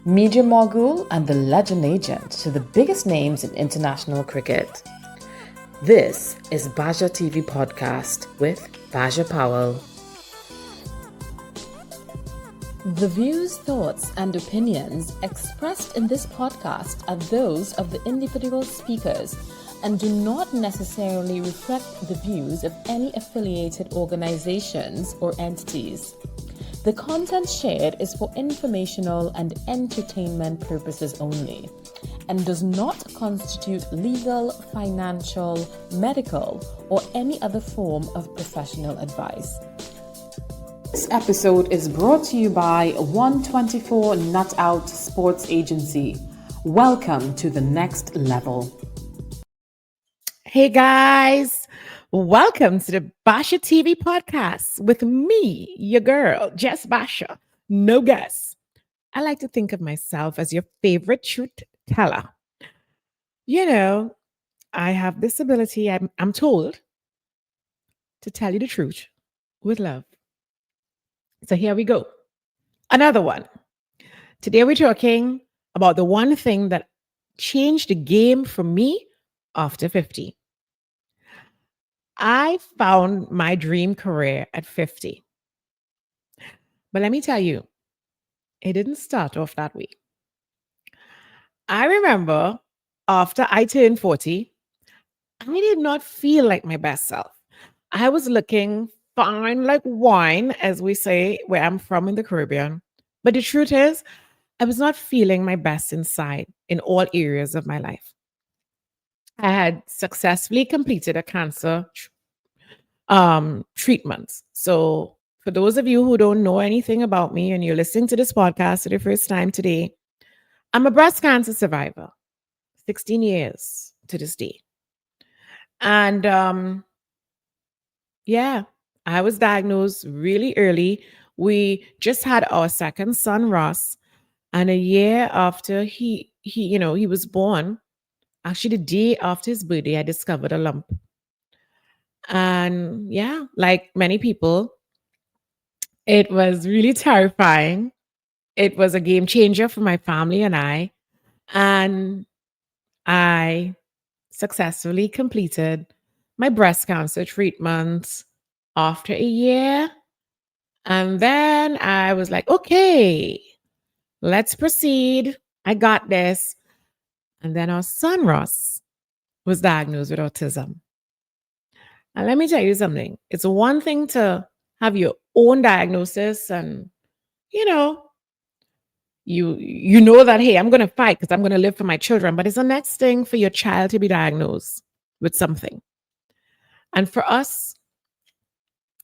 media mogul and the legend agent to the biggest names in international cricket. This is Basia TV Podcast with Basia Powell. The views, thoughts, and opinions expressed in this podcast are those of the individual speakers and do not necessarily reflect the views of any affiliated organizations or entities. The content shared is for informational and entertainment purposes only and does not constitute legal, financial, medical, or any other form of professional advice. This episode is brought to you by 124 Nut Out Sports Agency. Welcome to the next level. Hey guys, welcome to the Basia TV podcast with me, your girl, Jess Basia. No guess. I like to think of myself as your favorite truth teller. You know, I have this ability, I'm told, to tell you the truth with love. So here we go. Another one. Today we're talking about the one thing that changed the game for me after 50. I found my dream career at 50. But let me tell you, it didn't start off that way. I remember after I turned 40, I did not feel like my best self. I was looking fine like wine, as we say, where I'm from in the Caribbean. But the truth is, I was not feeling my best inside in all areas of my life. I had successfully completed a cancer treatment. So, for those of you who don't know anything about me and you're listening to this podcast for the first time today, I'm a breast cancer survivor, 16 years to this day. And yeah, I was diagnosed really early. We just had our second son, Ross, and a year after he was born, actually the day after his birthday, I discovered a lump. And yeah, like many people, it was really terrifying. It was a game changer for my family and I. And I successfully completed my breast cancer treatment after a year. And then I was like, okay, let's proceed. I got this. And then our son, Ross, was diagnosed with autism. And let me tell you something. It's one thing to have your own diagnosis and, you know, you know that, hey, I'm going to fight because I'm going to live for my children. But it's the next thing for your child to be diagnosed with something. And for us,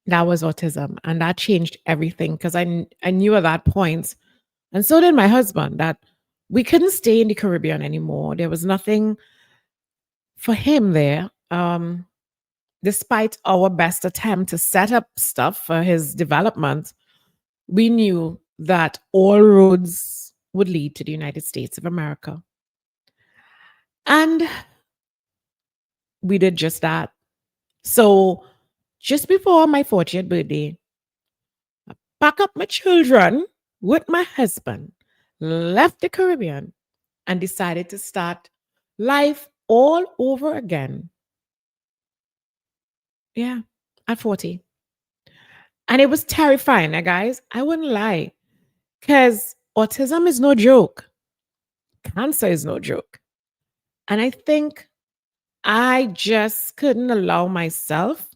that was autism. And that changed everything because I knew at that point, and so did my husband, that we couldn't stay in the Caribbean anymore. There was nothing for him there. Despite our best attempt to set up stuff for his development, we knew that all roads would lead to the United States of America. And we did just that. So just before my 40th birthday, I packed up my children with my husband, left the Caribbean, and decided to start life all over again. Yeah, at 40. And it was terrifying, guys. I wouldn't lie. Because autism is no joke. Cancer is no joke. And I think I just couldn't allow myself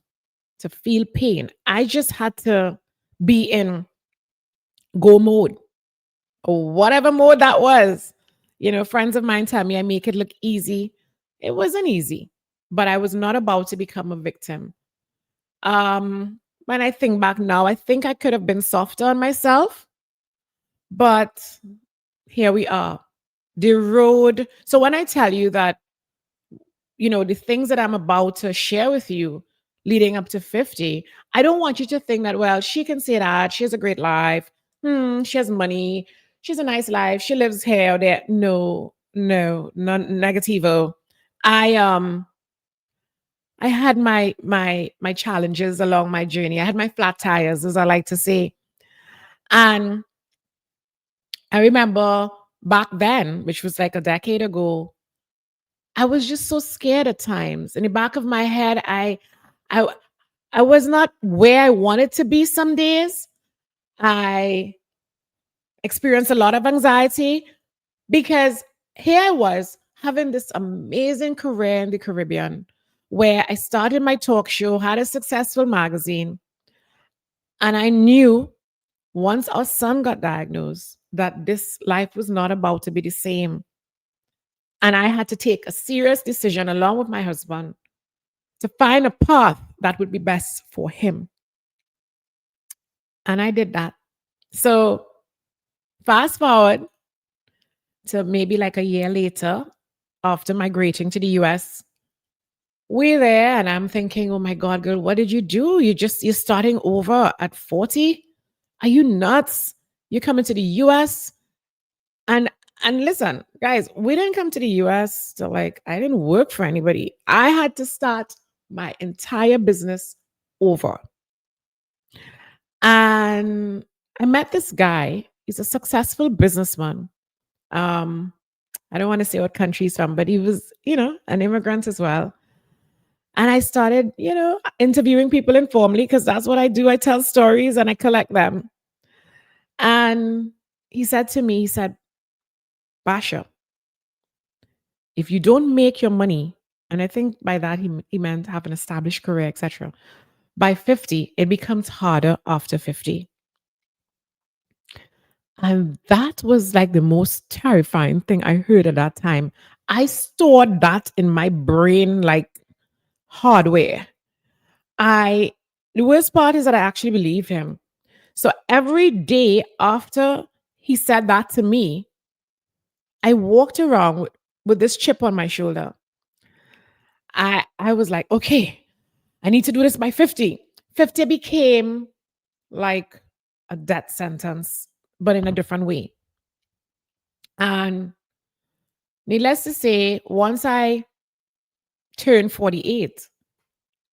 to feel pain. I just had to be in go mode or whatever mode that was. You know, friends of mine tell me I make it look easy. It wasn't easy, but I was not about to become a victim. When I think back now, I think I could have been softer on myself, but here we are. The road. So when I tell you that, the things that I'm about to share with you leading up to 50, I don't want you to think that, well, she can say that. She has a great life. She has money. She has a nice life. She lives here or there. No, negativo. I had my challenges along my journey. I had my flat tires, as I like to say. And I remember back then, which was like a decade ago, I was just so scared at times. In the back of my head, I I was not where I wanted to be some days. I experienced a lot of anxiety because here I was having this amazing career in the Caribbean where I started my talk show, had a successful magazine, and I knew once our son got diagnosed that this life was not about to be the same. And I had to take a serious decision along with my husband to find a path that would be best for him. And I did that. So, fast forward to maybe like a year later, after migrating to the US, we're there, and I'm thinking, oh my God, girl, what did you do? You're starting over at 40? Are you nuts? You're coming to the US? And and listen, guys, we didn't come to the US to like, I didn't work for anybody. I had to start my entire business over. And I met this guy. He's a successful businessman. Um, I don't want to say what country he's from, but he was, an immigrant as well. And I started, interviewing people informally because that's what I do. I tell stories and I collect them. And he said to me, he said, Basha, if you don't make your money, and I think by that he meant have an established career, etc. By 50, it becomes harder after 50. And that was like the most terrifying thing I heard at that time. I stored that in my brain like hardware. I The worst part is that I actually believe him. So every day after he said that to me, I walked around with this chip on my shoulder. I was like, okay, I need to do this by 50. 50 became like a death sentence, but in a different way. And needless to say, once I turned 48,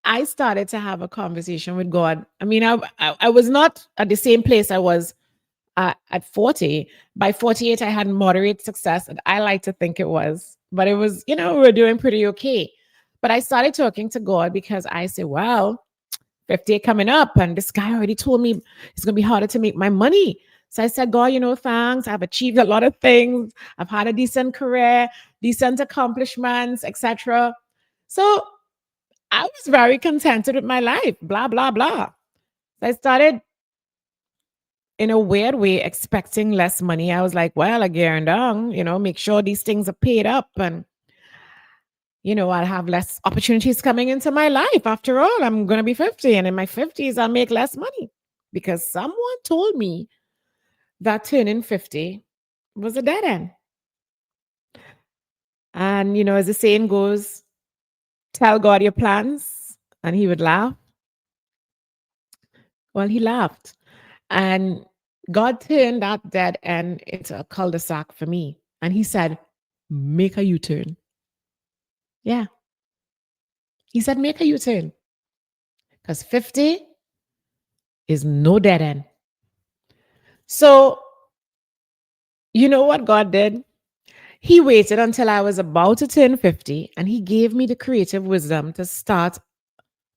I started to have a conversation with God. I mean, I was not at the same place I was at 40. By 48, I had moderate success, and I like to think it was. But it was, we were doing pretty okay. But I started talking to God because I said, well, 50 coming up, and this guy already told me it's going to be harder to make my money. So I said, God, thanks. I've achieved a lot of things. I've had a decent career, decent accomplishments, etc. So I was very contented with my life, blah, blah, blah. So I started in a weird way expecting less money. I was like, well, I guarantee, make sure these things are paid up, and, I'll have less opportunities coming into my life. After all, I'm going to be 50, and in my 50s, I'll make less money because someone told me that turning 50 was a dead end. And, as the saying goes, tell God your plans and he would laugh. Well, he laughed. And God turned that dead end into a cul-de-sac for me. And he said, make a U-turn. Yeah. He said, make a U-turn. Because 50 is no dead end. So, you know what God did? He waited until I was about to turn 50 and he gave me the creative wisdom to start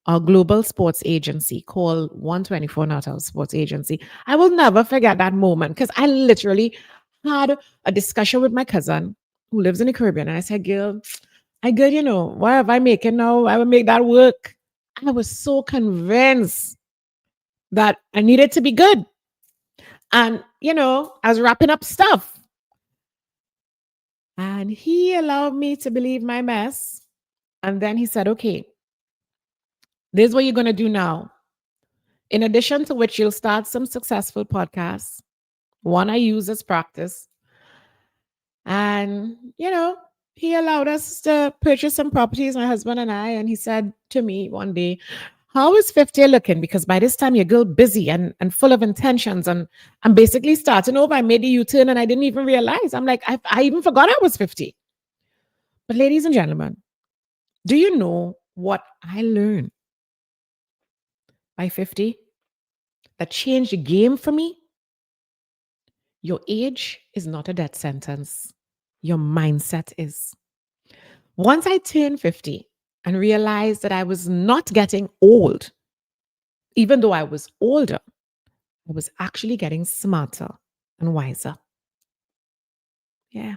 a global sports agency called 124 Natal Sports Agency. I will never forget that moment because I literally had a discussion with my cousin who lives in the Caribbean. And I said, girl, what have I making now? I will make that work. I was so convinced that I needed to be good. And, I was wrapping up stuff. And he allowed me to believe my mess. And then he said, okay, this is what you're going to do now. In addition to which, you'll start some successful podcasts. One I use as practice. And, he allowed us to purchase some properties, my husband and I. And he said to me one day, how is 50 looking? Because by this time, you're girl busy and full of intentions. And I'm basically starting over. I made a U-turn and I didn't even realize. I'm like, I even forgot I was 50. But ladies and gentlemen, do you know what I learned by 50 that changed the game for me? Your age is not a death sentence. Your mindset is. Once I turned 50 and realized that I was not getting old, even though I was older, I was actually getting smarter and wiser. Yeah.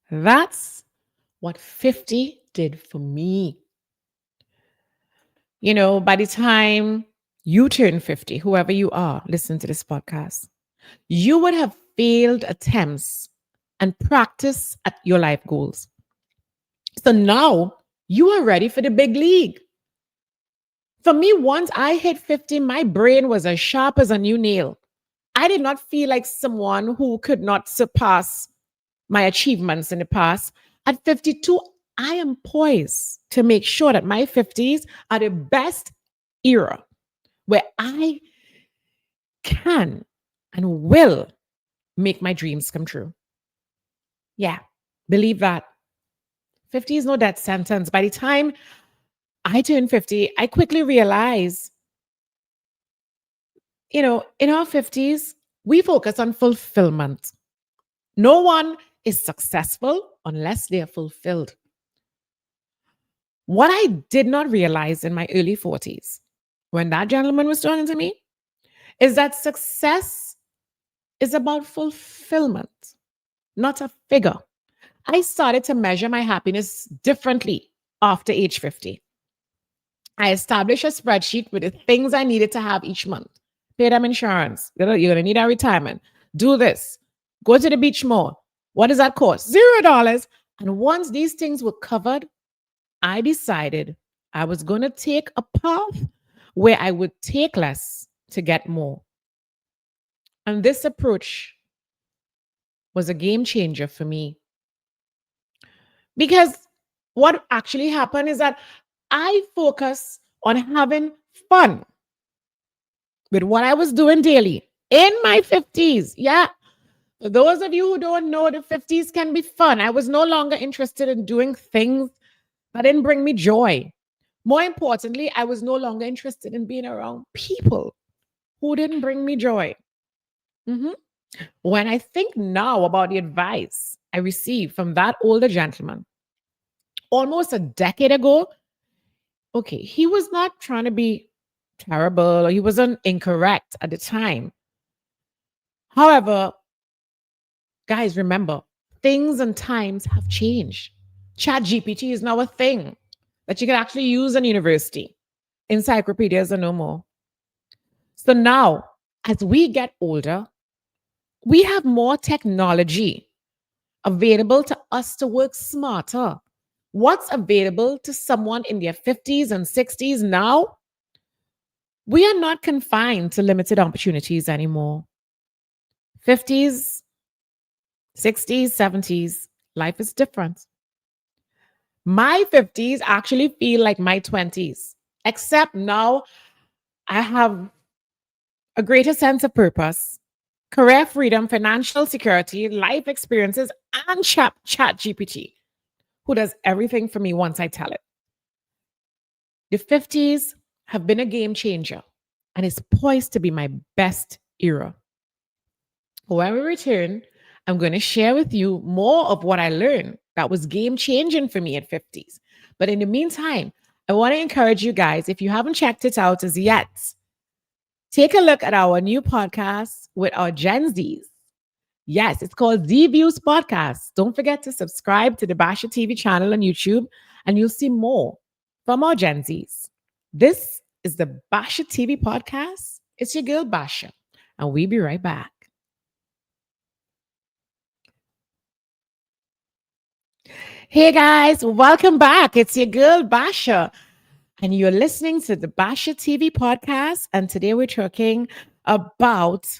That's what 50 did for me. By the time you turn 50, whoever you are, listen to this podcast, you would have failed attempts and practice at your life goals. So now you are ready for the big league. For me, once I hit 50, my brain was as sharp as a new nail. I did not feel like someone who could not surpass my achievements in the past. At 52, I am poised to make sure that my 50s are the best era where I can and will make my dreams come true. Yeah, believe that. 50 is no death sentence. By the time I turned 50, I quickly realized, in our 50s, we focus on fulfillment. No one is successful unless they are fulfilled. What I did not realize in my early 40s, when that gentleman was talking to me, is that success is about fulfillment, not a figure. I started to measure my happiness differently after age 50. I established a spreadsheet with the things I needed to have each month. Pay them insurance. You're going to need a retirement. Do this. Go to the beach more. What does that cost? $0. And once these things were covered, I decided I was going to take a path where I would take less to get more. And this approach was a game changer for me. Because what actually happened is that I focus on having fun with what I was doing daily in my 50s. Yeah. For those of you who don't know, the 50s can be fun. I was no longer interested in doing things that didn't bring me joy. More importantly, I was no longer interested in being around people who didn't bring me joy. Mhm. When I think now about the advice I received from that older gentleman almost a decade ago, okay, he was not trying to be terrible or he wasn't incorrect at the time. However, guys, remember, things and times have changed. Chat GPT is now a thing that you can actually use in university. Encyclopedias are no more. So now, as we get older, we have more technology available to us to work smarter. What's available to someone in their 50s and 60s now? We are not confined to limited opportunities anymore. 50s, 60s, 70s, life is different. My 50s actually feel like my 20s, except now I have a greater sense of purpose, career freedom, financial security, life experiences, and chat GPT, who does everything for me once I tell it. The 50s have been a game changer and is poised to be my best era. When we return, I'm going to share with you more of what I learned that was game changing for me at 50s. But in the meantime, I want to encourage you guys, if you haven't checked it out as yet, take a look at our new podcast with our Gen Zs. Yes, it's called Z Views Podcast. Don't forget to subscribe to the Basia TV channel on YouTube, and you'll see more from our Gen Zs. This is the Basia TV Podcast. It's your girl, Basia, and we'll be right back. Hey guys, welcome back. It's your girl, Basia, and you're listening to the Basia TV Podcast. And today we're talking about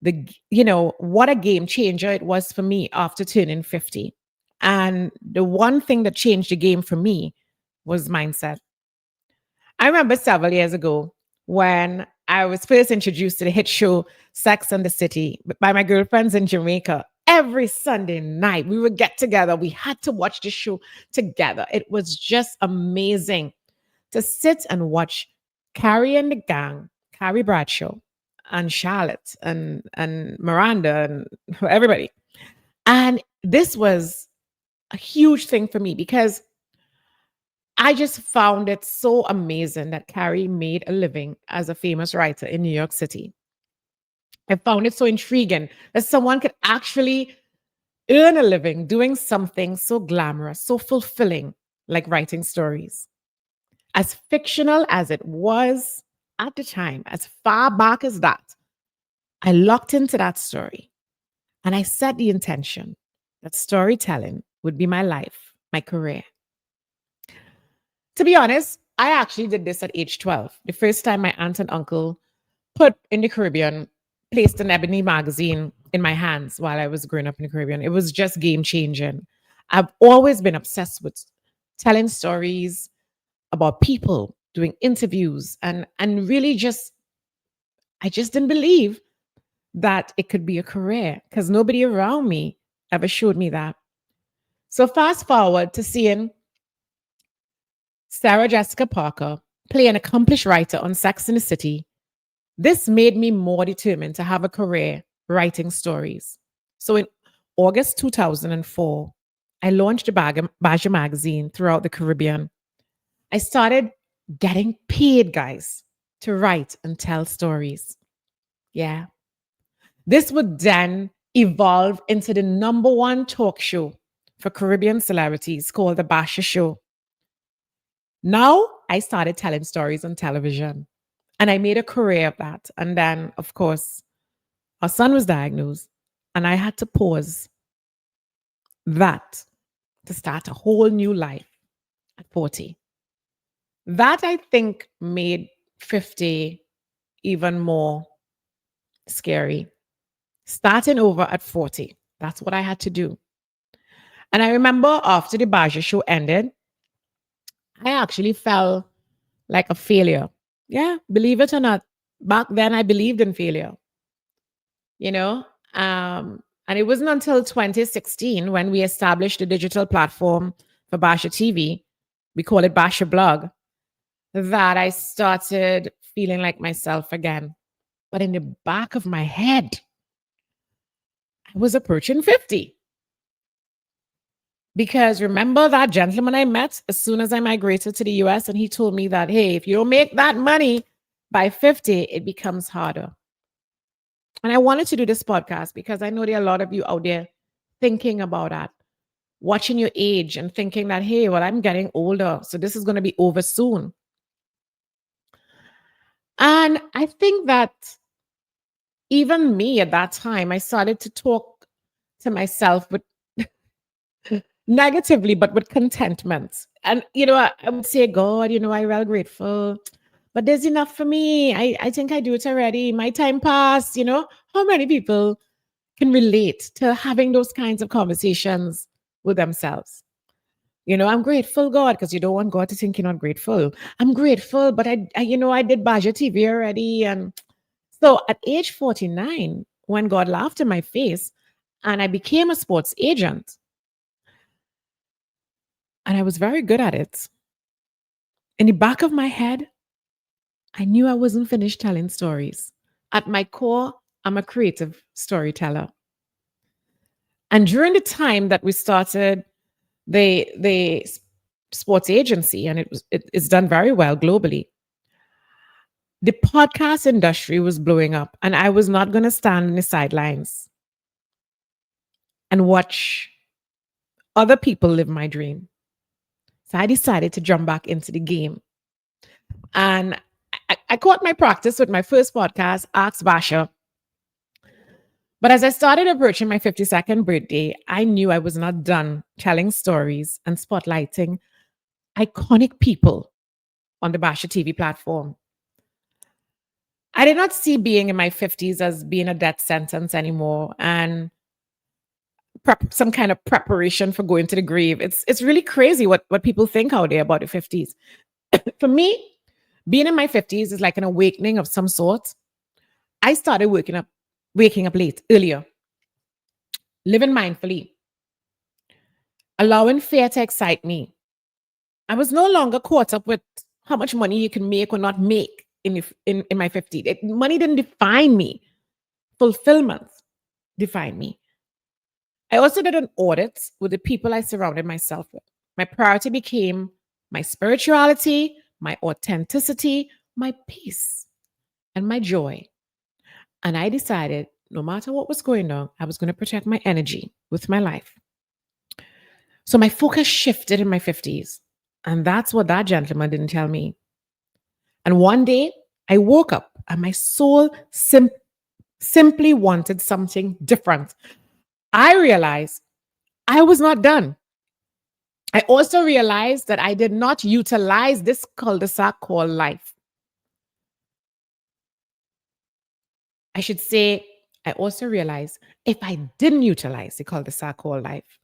what a game changer it was for me after turning 50. And the one thing that changed the game for me was mindset. I remember several years ago when I was first introduced to the hit show Sex and the City by my girlfriends in Jamaica. Every Sunday night, we would get together. We had to watch the show together. It was just amazing to sit and watch Carrie and the gang, Carrie Bradshaw, and Charlotte and Miranda and everybody. And this was a huge thing for me because I just found it so amazing that Carrie made a living as a famous writer in New York City. I found it so intriguing that someone could actually earn a living doing something so glamorous, so fulfilling, like writing stories. As fictional as it was at the time, as far back as that, I locked into that story and I set the intention that storytelling would be my life, my career. To be honest, I actually did this at age 12. The first time my aunt and uncle put in the Caribbean, placed an ebony magazine in my hands while I was growing up in the Caribbean. It was just game changing. I've always been obsessed with telling stories about people, doing interviews, and really just I just didn't believe that it could be a career because nobody around me ever showed me that. So fast forward to seeing Sarah Jessica Parker play an accomplished writer on Sex in the City. This made me more determined to have a career writing stories. So in August 2004, I launched the Basia magazine throughout the Caribbean. I started getting paid, guys, to write and tell stories. Yeah. This would then evolve into the number one talk show for Caribbean celebrities called The Basia Show. Now I started telling stories on television and I made a career of that. And then, of course, our son was diagnosed and I had to pause that to start a whole new life at 40. That I think made 50 even more scary. Starting over at 40. That's what I had to do. And I remember after the Baja show ended, I actually felt like a failure. Yeah, believe it or not. Back then, I believed in failure, you know? And it wasn't until 2016 when we established a digital platform for Basha TV, we call it Basha Blog, that I started feeling like myself again. But in the back of my head, I was approaching 50. Because remember that gentleman I met as soon as I migrated to the US, and he told me that, hey, if you don't make that money by 50, it becomes harder. And I wanted to do this podcast because I know there are a lot of you out there thinking about that, watching your age and thinking that, hey, well, I'm getting older, so this is going to be over soon. And I think that even me at that time, I started to talk to myself with negatively, but with contentment. And, I would say, God, I'm well grateful, but there's enough for me. I think I do it already. My time passed, How many people can relate to having those kinds of conversations with themselves? I'm grateful, God, because you don't want God to think you're not grateful. I'm grateful, but I did Baja TV already. And so at age 49, when God laughed in my face and I became a sports agent, and I was very good at it. In the back of my head, I knew I wasn't finished telling stories. At my core, I'm a creative storyteller. And during the time that we started the sports agency, and it's done very well globally, the podcast industry was blowing up, and I was not going to stand in the sidelines and watch other people live my dream. So I decided to jump back into the game. And I caught my practice with my first podcast, Ask Basha. But as I started approaching my 52nd birthday, I knew I was not done telling stories and spotlighting iconic people on the Basha TV platform. I did not see being in my 50s as being a death sentence anymore and some kind of preparation for going to the grave. It's really crazy what people think out there about the 50s. For me, being in my 50s is like an awakening of some sort. I started waking up earlier, living mindfully, allowing fear to excite me. I was no longer caught up with how much money you can make or not make in my 50s. Money didn't define me. Fulfillment defined me. I also did an audit with the people I surrounded myself with. My priority became my spirituality, my authenticity, my peace, and my joy. And I decided no matter what was going on, I was going to protect my energy with my life. So my focus shifted in my 50s. And that's what that gentleman didn't tell me. And one day I woke up and my soul simply wanted something different. I realized I was not done. I also realized that I did not utilize this cul-de-sac called life. I should say, I also realized if I didn't utilize the cul-de-sac called life,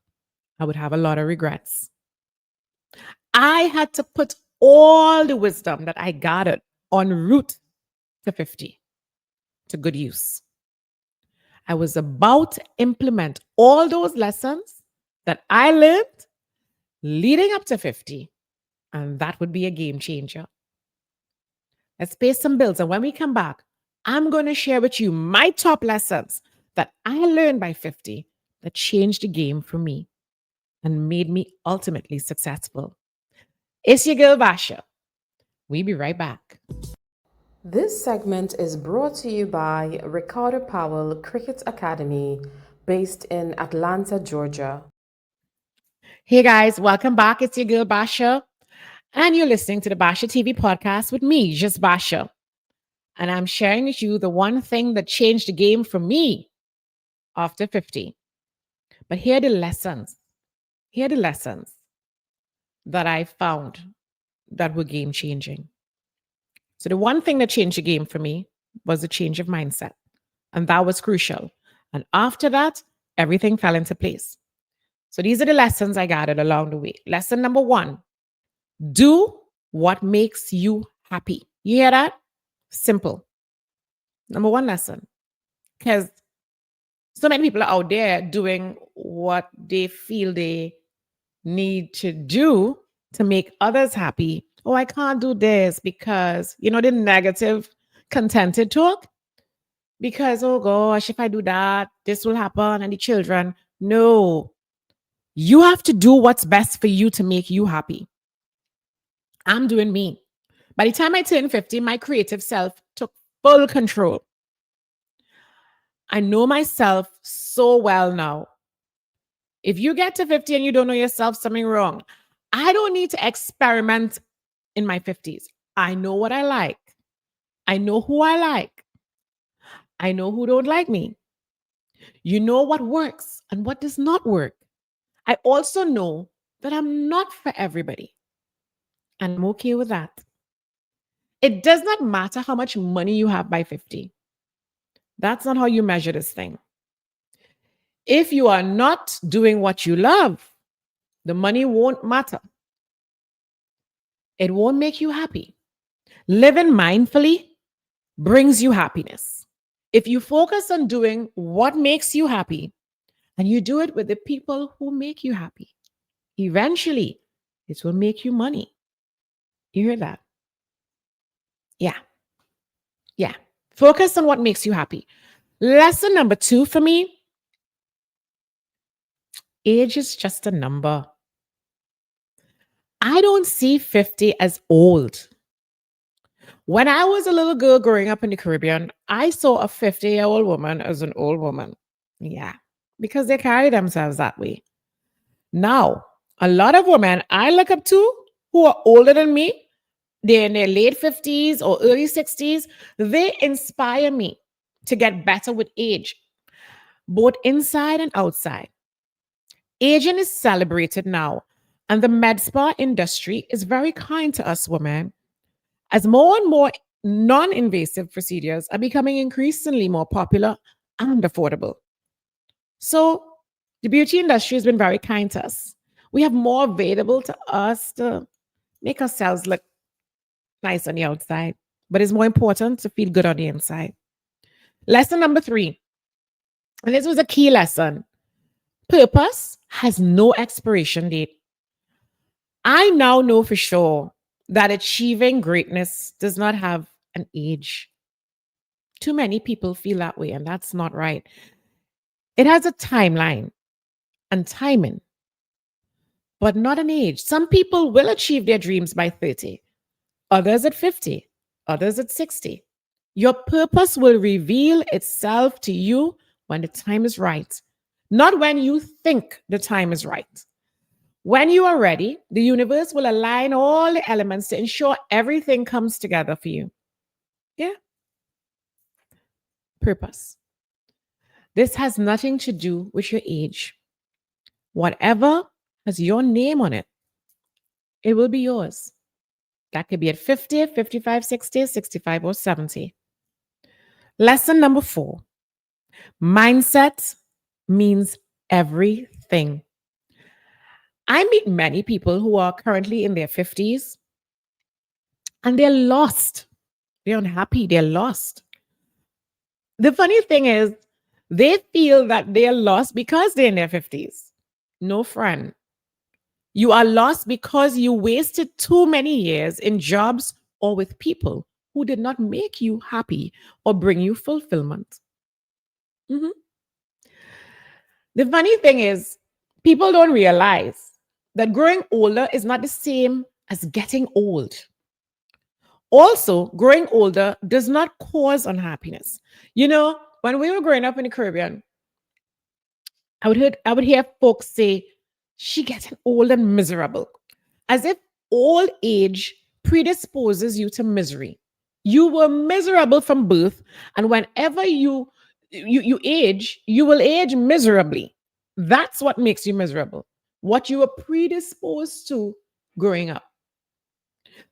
I would have a lot of regrets. I had to put all the wisdom that I gathered en route to 50 to good use. I was about to implement all those lessons that I learned leading up to 50, and that would be a game changer. Let's pay some bills. And when we come back, I'm going to share with you my top lessons that I learned by 50 that changed the game for me and made me ultimately successful. It's your girl, Basia. We'll be right back. This segment is brought to you by Ricardo Powell Cricket Academy, based in Atlanta, Georgia. Hey guys, welcome back. It's your girl, Basia. And you're listening to the Basia TV podcast with me, just Basia. And I'm sharing with you the one thing that changed the game for me after 50. But here are the lessons. Here are the lessons that I found that were game changing. So the one thing that changed the game for me was a change of mindset. And that was crucial. And after that, everything fell into place. So these are the lessons I gathered along the way. Lesson number 1, do what makes you happy. You hear that? Simple. Number 1 lesson. Because so many people are out there doing what they feel they need to do to make others happy. Oh, I can't do this because, the negative contented talk. Because, oh gosh, if I do that, this will happen and the children. No, you have to do what's best for you to make you happy. I'm doing me. By the time I turned 50, my creative self took full control. I know myself so well now. If you get to 50 and you don't know yourself, something wrong. I don't need to experiment in my 50s. I know what I like. I know who I like. I know who don't like me. You know what works and what does not work. I also know that I'm not for everybody. And I'm okay with that. It does not matter how much money you have by 50. That's not how you measure this thing. If you are not doing what you love, the money won't matter. It won't make you happy. Living mindfully brings you happiness. If you focus on doing what makes you happy and you do it with the people who make you happy, eventually it will make you money. You hear that? Yeah. Yeah. Focus on what makes you happy. Lesson number 2 for me, age is just a number. I don't see 50 as old. When I was a little girl growing up in the Caribbean, I saw a 50-year-old woman as an old woman. Yeah, because they carry themselves that way. Now, a lot of women I look up to who are older than me, they're in their late 50s or early 60s, they inspire me to get better with age, both inside and outside. Aging is celebrated now, and the med spa industry is very kind to us women as more and more non invasive procedures are becoming increasingly more popular and affordable. So, the beauty industry has been very kind to us. We have more available to us to make ourselves look nice on the outside, but it's more important to feel good on the inside. Lesson number 3, and this was a key lesson: purpose has no expiration date. I now know for sure that achieving greatness does not have an age. Too many people feel that way, and that's not right. It has a timeline and timing, but not an age. Some people will achieve their dreams by 30, others at 50, others at 60. Your purpose will reveal itself to you when the time is right, not when you think the time is right. When you are ready, the universe will align all the elements to ensure everything comes together for you. Yeah, purpose. This has nothing to do with your age. Whatever has your name on it, it will be yours. That could be at 50, 55, 60, 65, or 70. Lesson number 4. Mindset means everything. I meet many people who are currently in their 50s and they're lost. They're unhappy. They're lost. The funny thing is, they feel that they're lost because they're in their 50s. No, friend. You are lost because you wasted too many years in jobs or with people who did not make you happy or bring you fulfillment. Mhm. The funny thing is, people don't realize that growing older is not the same as getting old. Also, growing older does not cause unhappiness. You know, when we were growing up in the Caribbean, I would hear folks say, she getting old and miserable, as if old age predisposes you to misery. You were miserable from birth, and whenever you age, you will age miserably. That's what makes you miserable. What you were predisposed to growing up.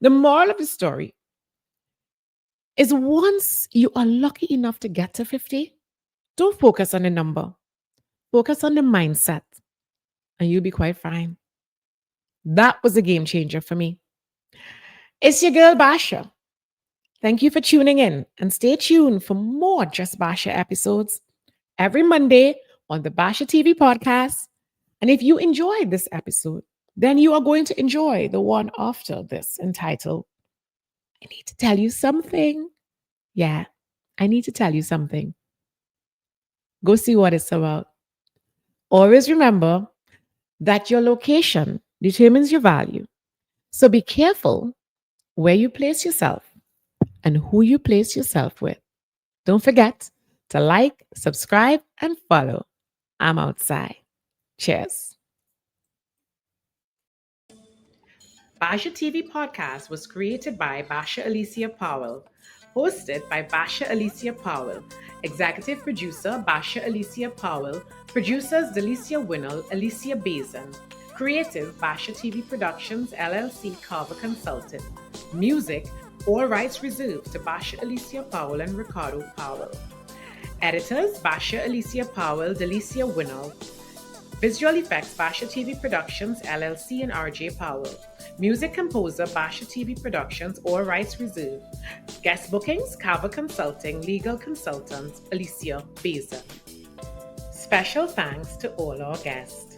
The moral of the story is once you are lucky enough to get to 50, don't focus on the number. Focus on the mindset and you'll be quite fine. That was a game changer for me. It's your girl Basia. Thank you for tuning in and stay tuned for more Just Basia episodes every Monday on the Basia TV podcast. And if you enjoyed this episode, then you are going to enjoy the one after this entitled, I Need to Tell You Something. Yeah, I need to tell you something. Go see what it's about. Always remember that your location determines your value. So be careful where you place yourself and who you place yourself with. Don't forget to like, subscribe, and follow. I'm outside. Cheers. Basia TV podcast was created by Basia Alicia Powell, hosted by Basia Alicia Powell, executive producer Basia Alicia Powell, producers Delicia Winnell, Alicia Bazin, creative Basia TV Productions LLC Carver Consultant, music, all rights reserved to Basia Alicia Powell and Ricardo Powell. Editors Basia Alicia Powell, Delicia Winnell. Visual effects Basia TV Productions LLC and RJ Powell. Music composer Basia TV Productions, all rights reserved. Guest bookings Carver Consulting, legal consultants Alicia Bazin. Special thanks to all our guests.